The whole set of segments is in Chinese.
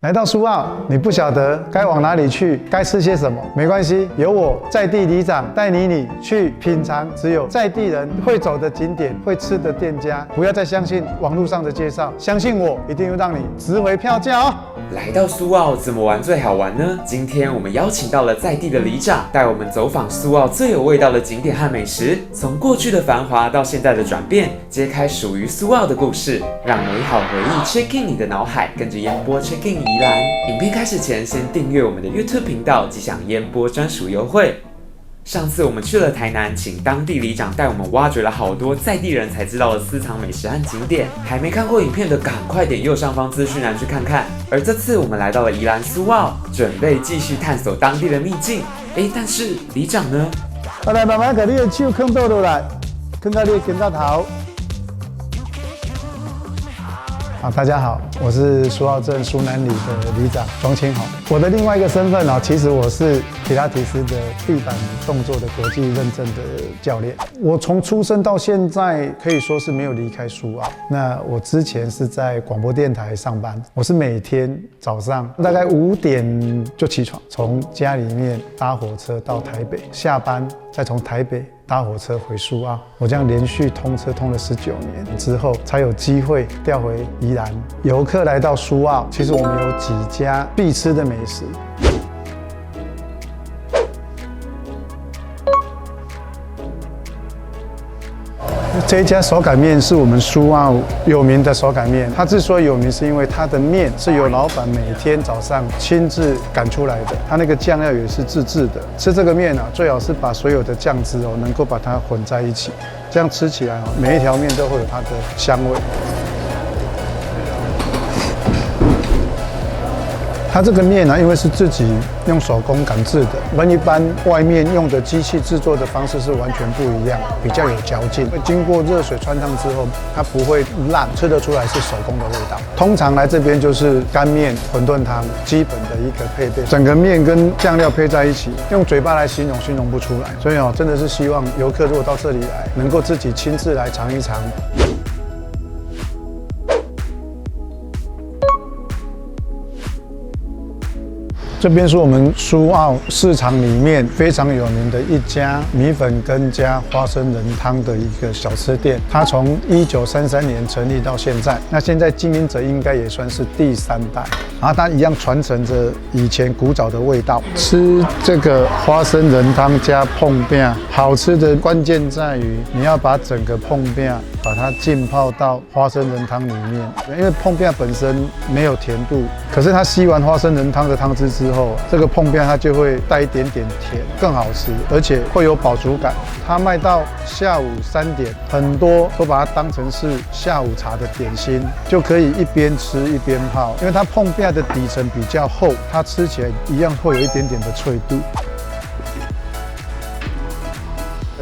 来到苏澳，你不晓得该往哪里去，该吃些什么？没关系，有我在地里长带你去品尝只有在地人会走的景点、会吃的店家。不要再相信网络上的介绍，相信我，一定会让你值回票价哦。来到苏澳怎么玩最好玩呢？今天我们邀请到了在地的里长，带我们走访苏澳最有味道的景点和美食，从过去的繁华到现在的转变，揭开属于苏澳的故事，让美好回忆 check in 你的脑海，跟着烟波 check in 宜兰。影片开始前，先订阅我们的 YouTube 频道，即享烟波专属优惠。上次我们去了台南，请当地里长带我们挖掘了好多在地人才知道的私藏美食和景点。还没看过影片的，赶快点右上方资讯栏去看看。而这次我们来到了宜兰苏澳，准备继续探索当地的秘境。但是里长呢？我来慢慢把你的手放倒落来，放到你的肩胛头。大家好，我是苏澳镇苏南里的里长庄清宏。我的另外一个身份其实我是皮拉提斯的地板动作的国际认证的教练。我从出生到现在可以说是没有离开苏澳。那我之前是在广播电台上班，我是每天早上大概5点就起床，从家里面搭火车到台北，下班再从台北搭火车回苏澳，我这样连续通车通了19年之后，才有机会调回宜兰。游客来到苏澳，其实我们有几家必吃的美食。这一家手擀面是我们苏澳有名的手擀面，它之所以有名，是因为它的面是由老板每天早上亲自擀出来的，它那个酱料也是自制的。吃这个面最好是把所有的酱汁能够把它混在一起，这样吃起来每一条面都会有它的香味。它这个面因为是自己用手工擀制的，跟一般外面用的机器制作的方式是完全不一样，比较有嚼劲。经过热水穿烫之后，它不会烂，吃得出来是手工的味道。通常来这边就是干面、馄饨汤基本的一个配备，整个面跟酱料配在一起，用嘴巴来形容不出来。所以真的是希望游客如果到这里来，能够自己亲自来尝一尝。这边是我们苏澳市场里面非常有名的一家米粉羹加花生仁汤的一个小吃店，它从1933年成立到现在，那现在经营者应该也算是第3代，然后它一样传承着以前古早的味道。吃这个花生仁汤加椪饼，好吃的关键在于你要把整个椪饼把它浸泡到花生仁汤里面，因为椪饼本身没有甜度，可是它吸完花生仁汤的汤汁之后，这个椪饼它就会带一点点甜，更好吃，而且会有饱足感。它卖到下午3点，很多都把它当成是下午茶的点心，就可以一边吃一边泡。因为它椪饼的底层比较厚，它吃起来一样会有一点点的脆度。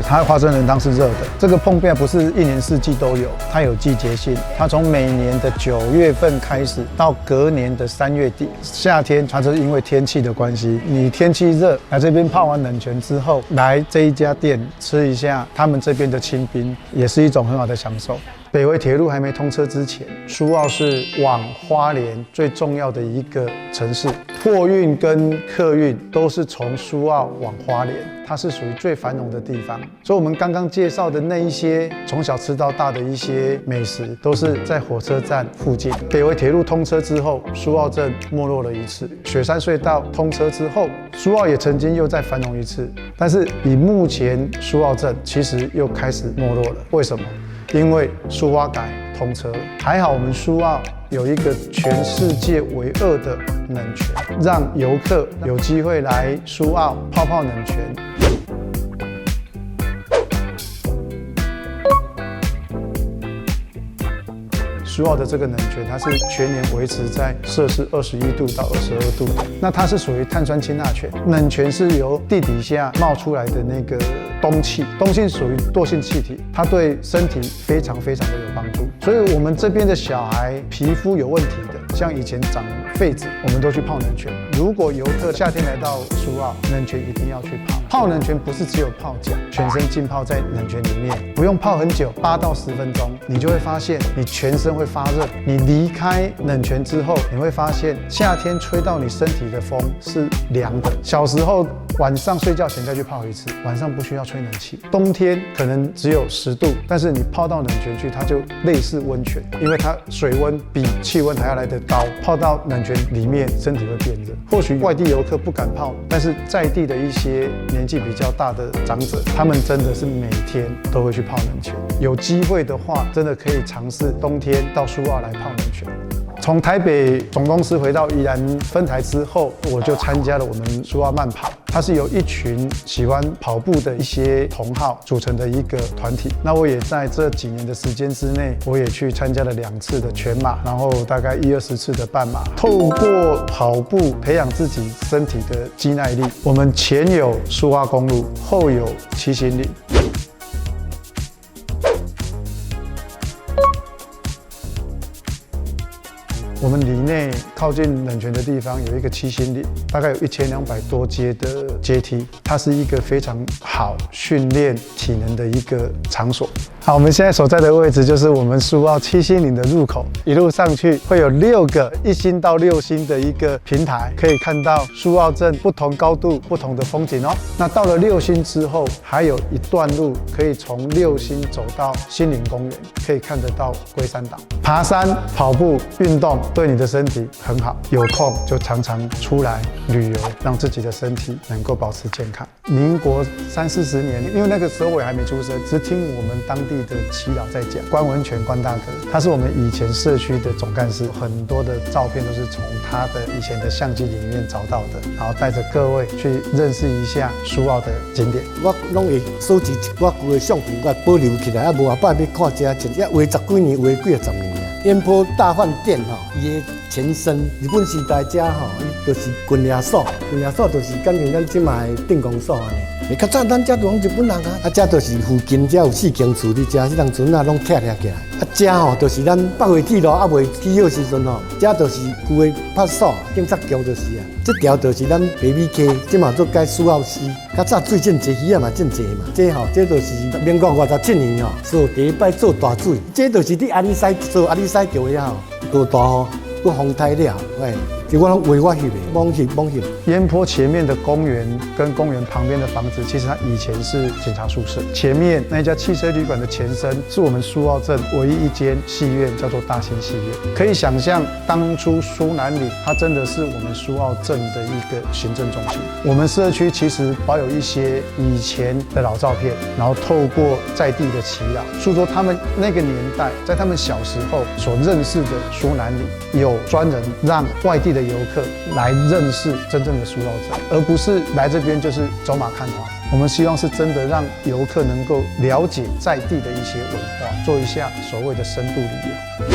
它的花生仁汤是热的，这个椪饼不是1年4季都有，它有季节性。它从每年的9月份开始，到隔年的3月底，夏天它是因为天气的关系，你天气热，来这边泡完冷泉之后，来这一家店吃一下他们这边的清冰，也是一种很好的享受。北回铁路还没通车之前，苏澳是往花莲最重要的一个城市，货运跟客运都是从苏澳往花莲，它是属于最繁荣的地方。所以我们刚刚介绍的那一些从小吃到大的一些美食，都是在火车站附近。北回铁路通车之后，苏澳镇没落了一次；雪山隧道通车之后，苏澳也曾经又再繁荣一次。但是以目前苏澳镇其实又开始没落了，为什么？因为苏花改通车了，还好我们苏澳有一个全世界唯2的冷泉，让游客有机会来苏澳泡泡冷泉。苏澳的这个冷泉，它是全年维持在摄氏21度到22度，那它是属于碳酸氢钠泉。冷泉是由地底下冒出来的那个氡气，氡气属于惰性气体，它对身体非常的有帮助。所以我们这边的小孩皮肤有问题的，像以前长痱子，我们都去泡冷泉。如果游客夏天来到苏澳，冷泉一定要去泡。泡冷泉不是只有泡脚，全身浸泡在冷泉里面，不用泡很久，8到10分钟，你就会发现你全身会发热。你离开冷泉之后，你会发现夏天吹到你身体的风是凉的。小时候晚上睡觉前再去泡一次，晚上不需要吹冷气。冬天可能只有10度，但是你泡到冷泉去，它就类似温泉，因为它水温比气温还要来得高。泡到冷泉里面，身体会变热。或许外地游客不敢泡，但是在地的一些年纪比较大的长者，他们真的是每天都会去泡冷泉。有机会的话，真的可以尝试冬天到苏澳来泡冷泉。从台北总公司回到宜兰分台之后，我就参加了我们苏澳慢跑。它是由一群喜欢跑步的一些同好组成的一个团体。那我也在这几年的时间之内，我也去参加了2次的全马，然后大概20-20次的半马。透过跑步培养自己身体的肌耐力。我们前有苏澳公路，后有七星岭。我们里内靠近冷泉的地方有一个七星岭，大概有1200多阶的阶梯，它是一个非常好训练体能的一个场所。好，我们现在所在的位置就是我们苏澳七星岭的入口，一路上去会有6个1星到6星的一个平台，可以看到苏澳镇不同高度、不同的风景哦。那到了6星之后，还有一段路可以从6星走到新岭公园，可以看得到龟山岛。爬山、跑步、运动对你的身体很好，有空就常常出来旅游，让自己的身体能够保持健康。民国30-40年，因为那个时候我也还没出生，只听我们当地的耆老在讲。关文全关大哥，他是我们以前社区的总干事，很多的照片都是从他的以前的相机里面找到的，然后带着各位去认识一下苏澳的景点。我拢会收集一寡旧的相片，我保留起来。无下摆要看这真也画10几年，画几10年。烟波大饭店伊的前身，日本时代遮伊就是军衙所，军衙所就是感觉咱即卖电工所安尼。较早咱遮都拢日本人遮就是附近遮有4间厝，你遮迄当阵拢拆起来。遮就是咱北回铁路未起好时阵遮就是旧的派出所、警察局就是啊。这条就是咱北美溪，即嘛做改苏澳溪。较早水真济，鱼也嘛真济嘛。这就是民国57年做第一摆做大水，这就是伫阿里山做阿里山桥的多大搁风台了，就我拢画我翕的，猛翕。烟坡前面的公园跟公园旁边的房子，其实它以前是警察宿舍。前面那家汽车旅馆的前身，是我们苏澳镇唯一一间戏院，叫做大兴戏院。可以想象，当初苏南里它真的是我们苏澳镇的一个行政中心。我们社区其实保有一些以前的老照片，然后透过在地的耆老，诉说他们那个年代，在他们小时候所认识的苏南里，有专人让外地的游客来认识真正的苏澳镇，而不是来这边就是走马看花。我们希望是真的让游客能够了解在地的一些文化，做一下所谓的深度旅游。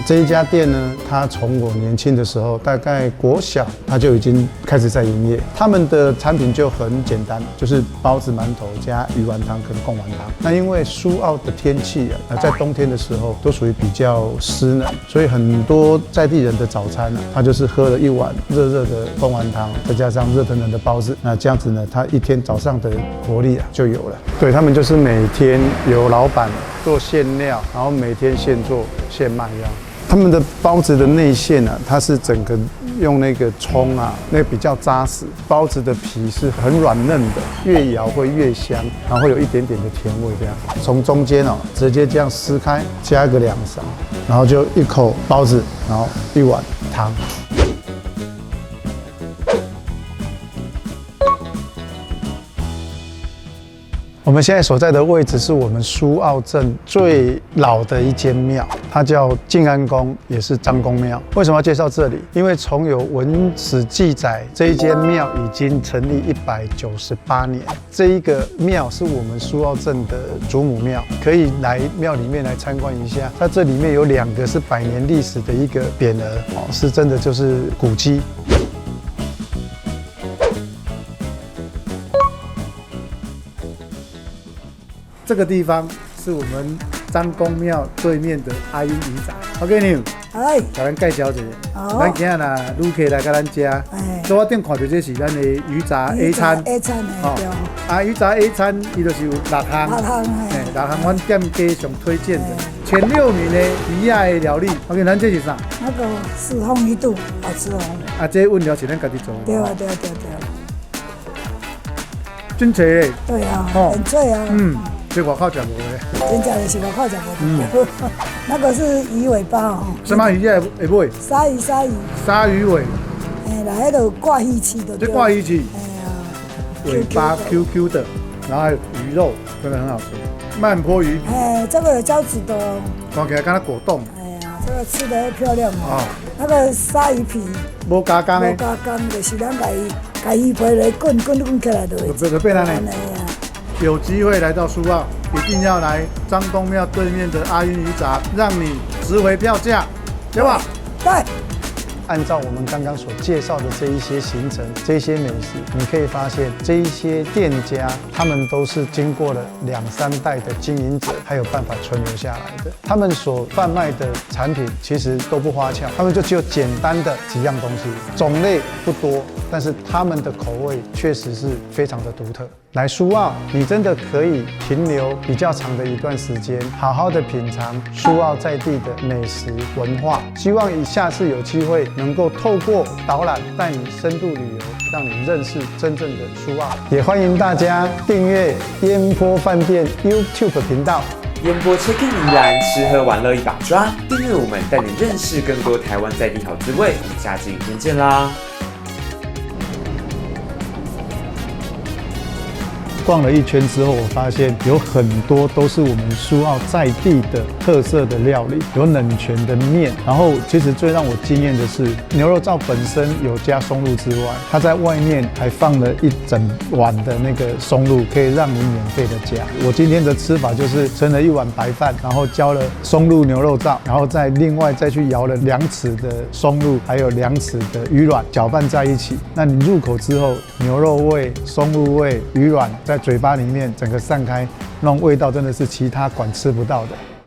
这一家店呢，它从我年轻的时候，大概国小，它就已经开始在营业。他们的产品就很简单，就是包子、馒头加鱼丸汤跟贡丸汤。那因为苏澳的天气在冬天的时候都属于比较湿冷，所以很多在地人的早餐他就是喝了一碗热热的贡丸汤，再加上热腾腾的包子。那这样子呢，他一天早上的活力就有了。对，他们就是每天有老板做馅料，然后每天现做现卖这样。他们的包子的内馅它是整个用那个葱那个比较扎实，包子的皮是很软嫩的，越咬会越香，然后会有一点点的甜味这样。从中间直接这样撕开，加个2勺，然后就一口包子，然后一碗汤。我们现在所在的位置是我们苏澳镇最老的一间庙，它叫静安宫，也是张公庙。为什么要介绍这里？因为从有文史记载，这一间庙已经成立198年。这一个庙是我们苏澳镇的祖母庙，可以来庙里面来参观一下。它这里面有2个是100年历史的一个匾额，是真的就是古迹。这个地方是我们张公庙对面的阿英鱼杂。OK， 你，哎，给咱介绍一下。好咱今日呐，旅客来到咱家，哎，左顶看到这是咱的鱼杂 A 餐。 A 餐的对。啊，鱼杂 A 餐，伊就是有6项。6项哎，6项阮店家上推荐的前6名的鱼仔的料理。OK， 咱这是啥？那个四风鱼肚，好吃哦。啊，这温料是咱家己做的。对啊，对。真脆嘞。对啊，哦很脆啊。这外口吃无的。真假的是我靠讲不那个是鱼尾巴哦。什么鱼仔会买？鲨鱼。鲨鱼尾。哎，来迄个挂鱼翅的。这挂鱼翅。哎呀。尾巴 QQ 的，然后还有鱼肉，真的很好吃。慢坡鱼。哎，这个有胶质的哦。看起来敢若果冻。哎呀，这个吃得漂亮哦。那个鲨鱼皮。无加工的。无加工，就是咱把鱼皮来滚起来就会。就变安尼。有机会来到苏澳，一定要来张公庙对面的阿英鱼杂，让你值回票价，对吧？对。按照我们刚刚所介绍的这一些行程、这一些美食，你可以发现这一些店家，他们都是经过了2、3代的经营者，才有办法存留下来的。他们所贩卖的产品其实都不花俏，他们就只有简单的几样东西，种类不多，但是他们的口味确实是非常的独特。来苏澳，你真的可以停留比较长的一段时间，好好的品尝苏澳在地的美食文化。希望你下次有机会能够透过导览带你深度旅游，让你认识真正的苏澳。也欢迎大家订阅烟波饭店 YouTube 频道。烟波 Check In 宜兰，吃喝玩乐一把抓。订阅我们，带你认识更多台湾在地好滋味。我们下期影片见啦！逛了一圈之后，我发现有很多都是我们苏澳在地的特色的料理，有冷泉的面。然后，其实最让我惊艳的是，牛肉燥本身有加松露之外，它在外面还放了一整碗的那个松露，可以让你免费的加。我今天的吃法就是盛了一碗白饭，然后浇了松露牛肉燥，然后另外再去舀了2匙的松露，还有2匙的鱼卵，搅拌在一起。那你入口之后，牛肉味、松露味、鱼卵在嘴巴里面整个散开，那种味道真的是其他馆吃不到的。